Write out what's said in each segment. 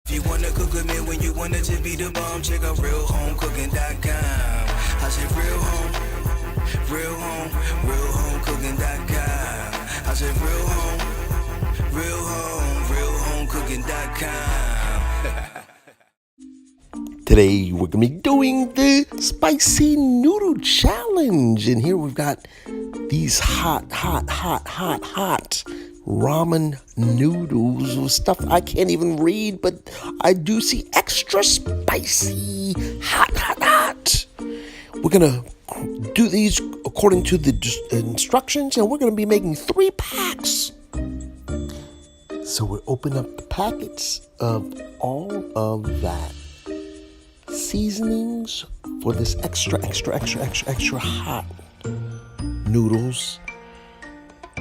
If you wanna cook with me when you want it to be the bomb, check out realhomecooking.com. I said realhomecooking.com. I said realhomecooking.com. Today we're gonna be doing the spicy noodle challenge, and here we've got these hot ramen noodles with stuff I can't even read, but I do see extra spicy, hot. We're gonna do these according to the instructions, and we're gonna be making 3 packs. So we'll open up the packets of all of that seasonings for this extra hot noodles.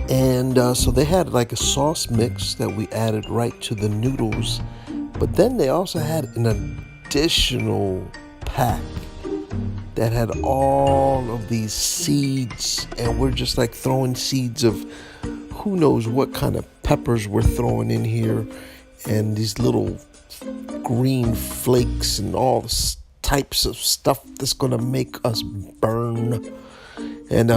And so they had like a sauce mix that we added right to the noodles, but then they also had an additional pack that had all of these seeds, and we're just like throwing seeds of who knows what kind of peppers we're throwing in here, and these little green flakes and all this types of stuff that's gonna make us burn. And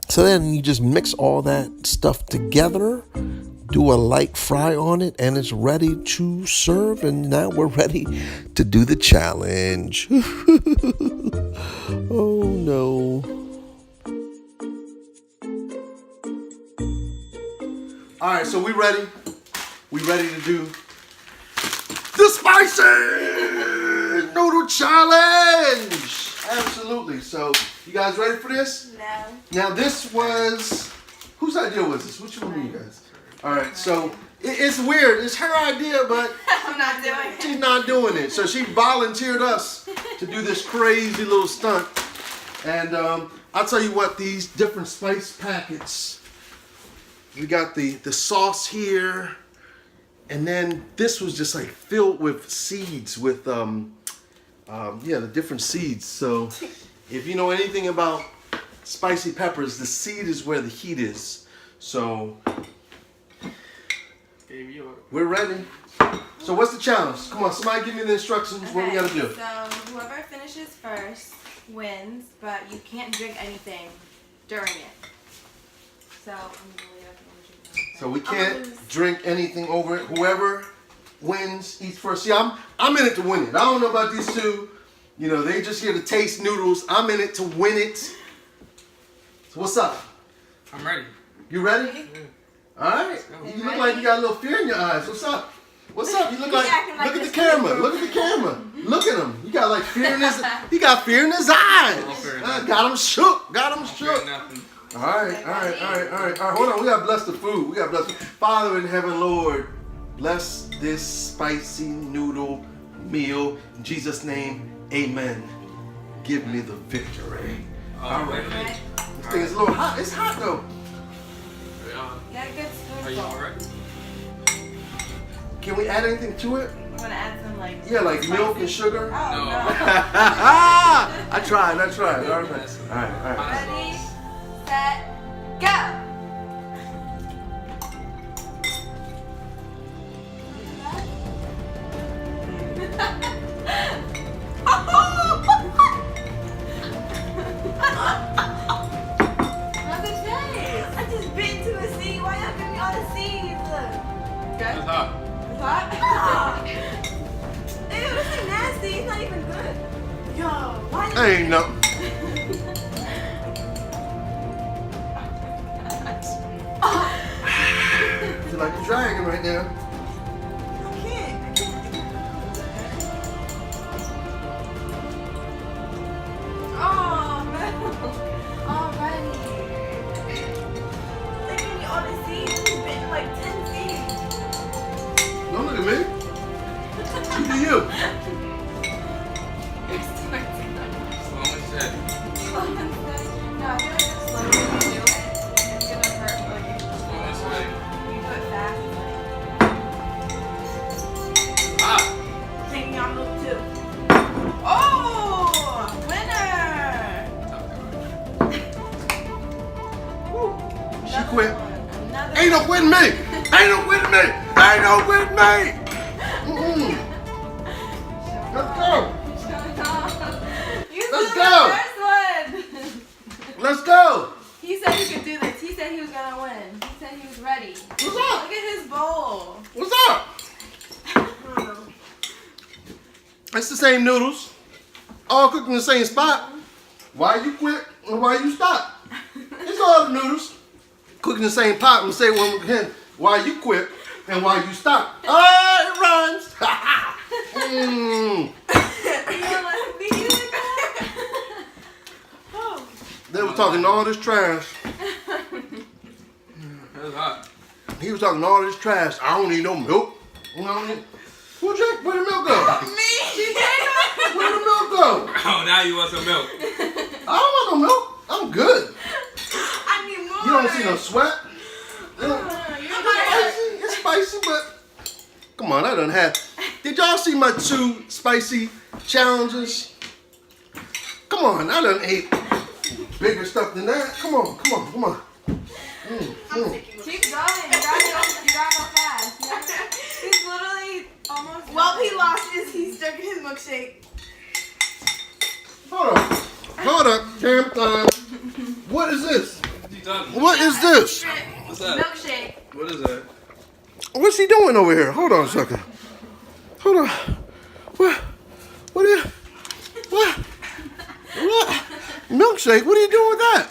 so then you just mix all that stuff together, do a light fry on it, and it's ready to serve. And now we're ready to do the challenge. Oh no. All right, so we ready. We ready to do the spicy noodle challenge. Absolutely. So you guys ready for this? No. Now this was, whose idea was this? Which one of you guys? All right, so it's weird. It's her idea, but I'm not doing it. she's not doing it. So she volunteered us to do this crazy little stunt. And I'll tell you what, these different spice packets, we got the sauce here, and then this was just like filled with seeds with the different seeds. So if you know anything about spicy peppers, the seed is where the heat is. So we're ready. So what's the challenge? Come on, somebody give me the instructions. Okay, What we gotta do? So whoever finishes first wins, but you can't drink anything during it. So So we can't drink anything over it. Whoever wins eats first. See, I'm in it to win it. I don't know about these two. You know, they just here to taste noodles. I'm in it to win it. So what's up? I'm ready. You ready? All right. You look like you got a little fear in your eyes. What's up? What's up? You look like, look at the camera. Look at the camera. Look at him. You got like fear in his, he got fear in his eyes. Got him shook. Got him shook. All right. Hold on. We got to bless the food. Father in heaven, Lord, bless this spicy noodle meal. In Jesus' name, amen. Give me the victory. All right. This thing is a little hot. It's hot though. Yeah, good spoonful. Are you alright? Can we add anything to it? I'm gonna add some like. Yeah, like milk and sugar. Oh No. no. I tried. All right. Ready, set, go. How's it taste? I just bit into a seed. Why y'all give me all the seeds? Look. Good? It's hot. It's hot? Ew, this is nasty. It's not even good. Yo, why? Ain't no. Feel like a dragon right now. I can't. Oh, man. Alrighty. They gave me all the seeds. It's been like 10 seeds. Don't look at me. Look at you. You're starting to Slow and steady. No, I feel like the slower you do it, it's gonna hurt. Like, Slow and steady. you do it fast. Hot. Take me on move too. Oh! Winner! She quit. Another Ain't no quitting me. Ain't no quitting me. Ain't no quitting me. It's the same noodles, all cooked in the same spot. Why you quit and why you stop? It's all the noodles cooked in the same pot. And say one again, why you quit and why you stop. Oh, it rhymes. They were talking all this trash. That's hot. He was talking all this trash. I don't need no milk. You know what I mean? Where the milk go? Me? Where the milk go? Oh, now you want some milk. I don't want no milk. I'm good. I need more. You don't see no sweat. It's spicy, but come on, I done had. Did y'all see my 2 spicy challenges? Come on, I done ate bigger stuff than that. Come on. Keep going. You gotta go fast. He's literally almost. Well, he lost he's stuck in his milkshake. Hold up, damn time. What is this? Done. What is this? What's that? Milkshake. What is that? What's he doing over here? Hold on a second. Hold on. What? What? Milkshake? What are you doing with that?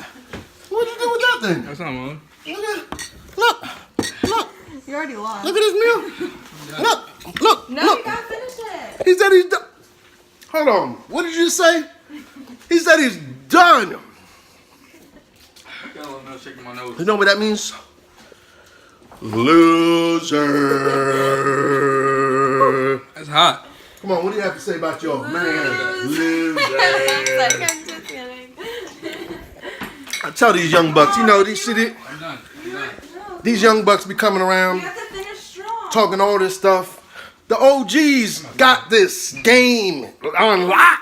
What are you doing with that thing? That's not mine. Look. You already lost. Look at this milk. Look. No, look. you gotta finish it. He said he's done. Hold on. What did you say? He said he's done. I got a little milkshake in my nose. You know what that means? Loser. That's hot. Come on, what do you have to say about your man? Loser. I'm just kidding. I tell these young bucks, you know, these I'm done. these young bucks be coming around You have to finish strong. talking all this stuff. The OGs got this game on lock.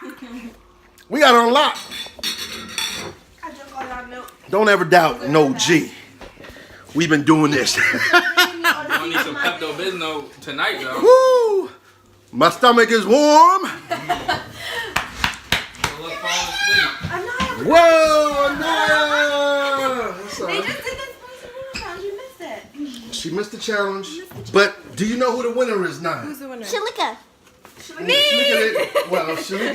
We got it on lock. I drunk all that milk. Don't ever doubt an OG. We've been doing this. I need some Pepto-Bismol tonight, though. Woo! My stomach is warm. So let's fall asleep. Whoa, no! That's all They right. just did this spicy noodle challenge. You missed it. She missed the challenge. But do you know who the winner is now? Who's the winner? Shalika. Shalika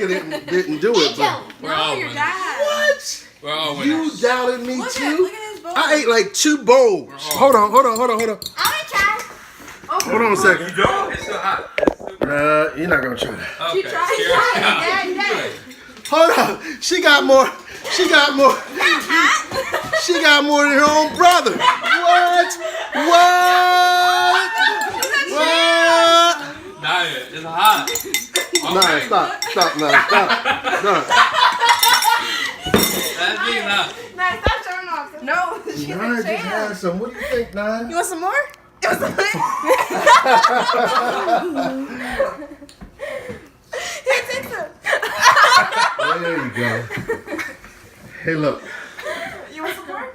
didn't do it, but We're all your winners. dad. what? We're all You winners. doubted me Look too? at his bowl. I ate like 2 bowls. Hold on. I want to try. Hold on a second. You don't? It's still hot. Nah, you're not gonna try that. Okay. tried. Cheers. Hold on. She got more than her own brother. What? Diet. It's hot. Nah, Okay. stop. No. That's being hot. Nah, stop showing off. No, she Nah, has a just had chance. some. What do you think, Nah? You want some more? Here, take some. There you go. Hey, look. You want some more?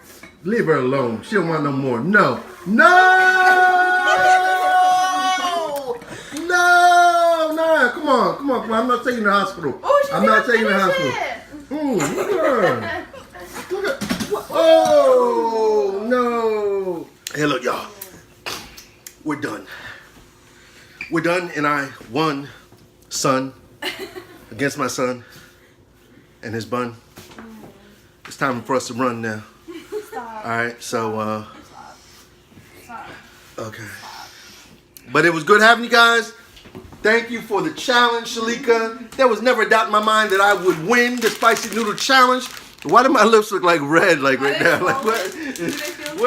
Leave her alone. She don't want no more. No. Come on. I'm not taking her to the hospital. I'm not taking her to the hospital. Look at her. Look at. Oh no. Hey, look, y'all. We're done. And I won, son, against my son and his bun. It's time for us to run now. All right, so okay. But it was good having you guys. Thank you for the challenge, Shalika. There was never a doubt in my mind that I would win the spicy noodle challenge. Why do my lips look like red, like right now? Like what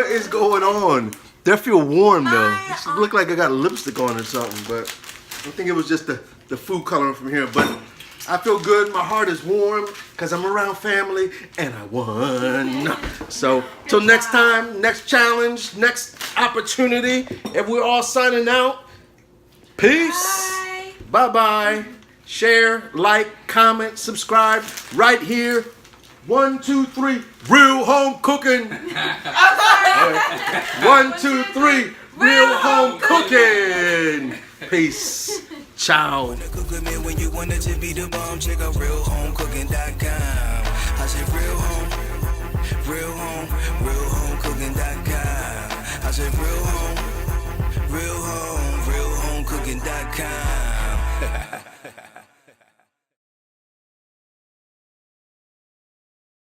is going on? They feel warm though. It look like I got lipstick on or something, but I think it was just the food coloring from here. But I feel good. My heart is warm because I'm around family and I won. So till next time, next challenge, next opportunity, and we're all signing out. Peace. Bye-bye. Share, like, comment, subscribe right here. 1, 2, 3, real home cooking. 1, 2, 3, real home cooking. Peace. Ciao. Cook with me when you want it to be the bomb. Check out realhomecooking.com. I said realhomecooking.com. I said realhomecooking.com.